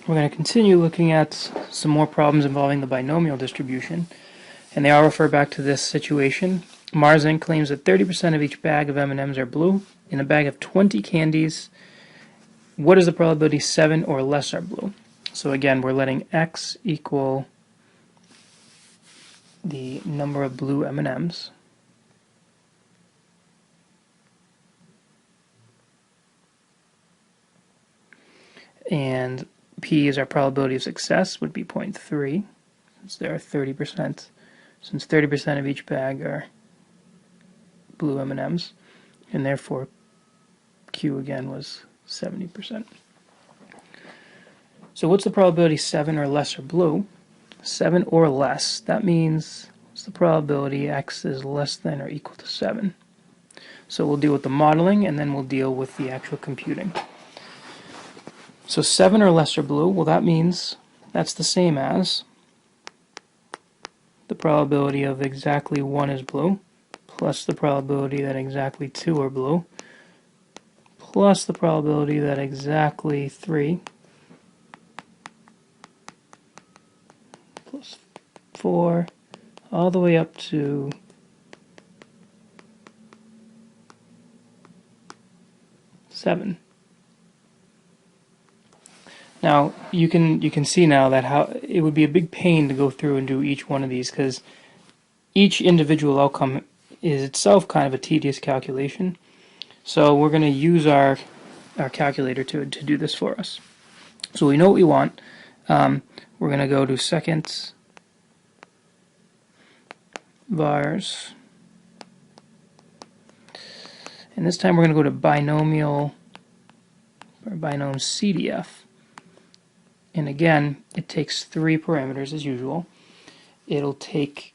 We're going to continue looking at some more problems involving the binomial distribution, and they all refer back to this situation. Mars Inc. claims that 30% of each bag of M&Ms are blue. In a bag of 20 candies, what is the probability 7 or less are blue? So again, we're letting x equal the number of blue M&Ms. And P is our probability of success, would be 0.3, since there are 30%. Since 30% of each bag are blue M&Ms, and therefore Q again was 70%. So what's the probability 7 or less are blue? 7 or less, that means what's the probability x is less than or equal to 7? So we'll deal with the modeling, and then we'll deal with the actual computing. So 7 or less are blue, well that means that's the same as the probability of exactly 1 is blue, plus the probability that exactly 2 are blue, plus the probability that exactly 3, plus 4, all the way up to 7. Now you can see now that how it would be a big pain to go through and do each one of these, because each individual outcome is itself kind of a tedious calculation. So we're going to use our calculator to do this for us. So we know what we want. We're going to go to seconds vars, and this time we're going to go to binomial or binom CDF. And again, it takes 3 parameters as usual. It'll take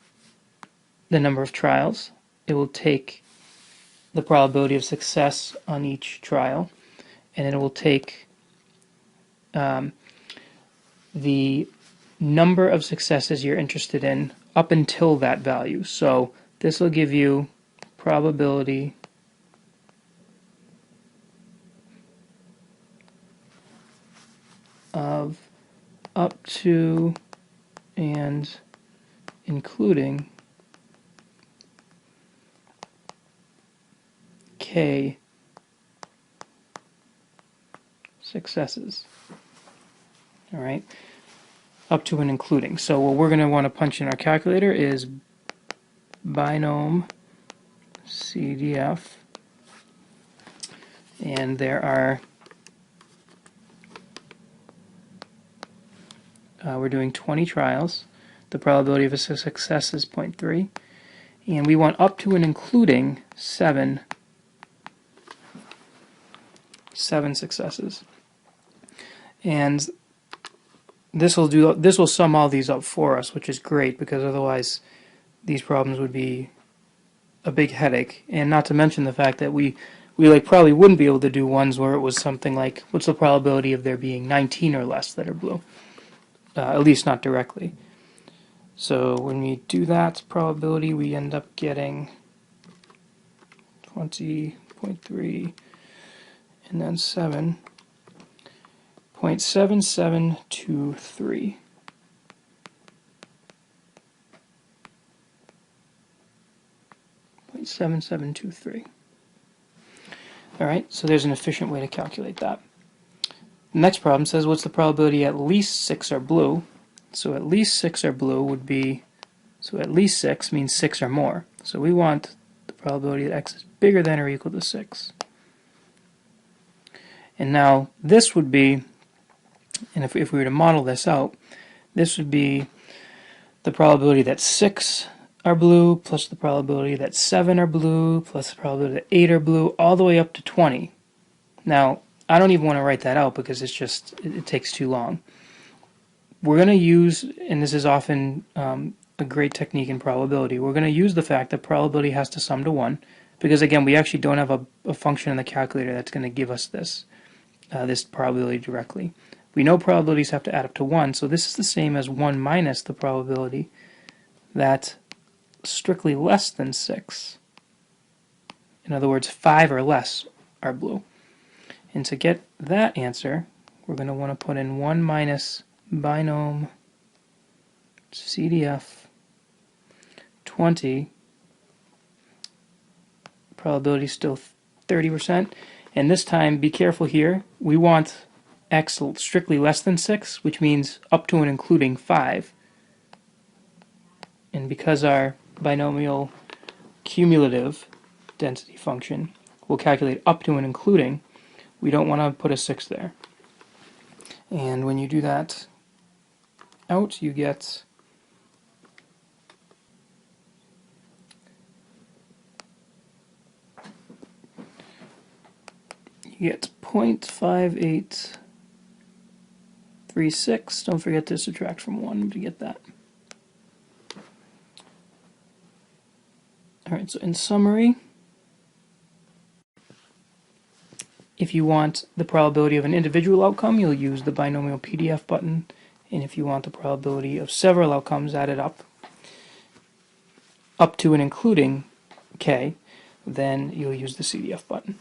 the number of trials. It will take the probability of success on each trial. And it will take the number of successes you're interested in up until that value. So this will give you probability of up to and including k successes. All right, up to and including. So what we're going to want to punch in our calculator is binom CDF, and there are we're doing 20 trials. The probability of a success is 0.3, and we want up to and including 7 successes. And this will sum all these up for us, which is great, because otherwise these problems would be a big headache. And not to mention the fact that we probably wouldn't be able to do ones where it was something like, what's the probability of there being 19 or less that are blue? At least not directly. So when we do that probability, we end up getting 20.3 and then 7.7723. Alright, so there's an efficient way to calculate that. The next problem says, what's the probability at least 6 are blue? So at least 6 are blue would be, so at least 6 means 6 or more. So we want the probability that x is bigger than or equal to 6. And now this would be, and if we were to model this out, this would be the probability that 6 are blue plus the probability that 7 are blue plus the probability that 8 are blue, all the way up to 20. Now, I don't even want to write that out because it's just, it takes too long. We're going to use, and this is often a great technique in probability, we're going to use the fact that probability has to sum to 1, because again, we actually don't have a function in the calculator that's going to give us this probability directly. We know probabilities have to add up to 1, so this is the same as 1 minus the probability that strictly less than 6, in other words 5 or less, are blue. And to get that answer, we're going to want to put in 1 minus binom CDF 20. Probability is still 30%. And this time, be careful here. We want x strictly less than 6, which means up to and including 5. And because our binomial cumulative density function will calculate up to and including, we don't want to put a 6 there. And when you do that out, you get you get 0.5836. Don't forget to subtract from 1 to get that. Alright, so in summary, if you want the probability of an individual outcome, you'll use the binomial PDF button, and if you want the probability of several outcomes added up to and including k, then you'll use the CDF button.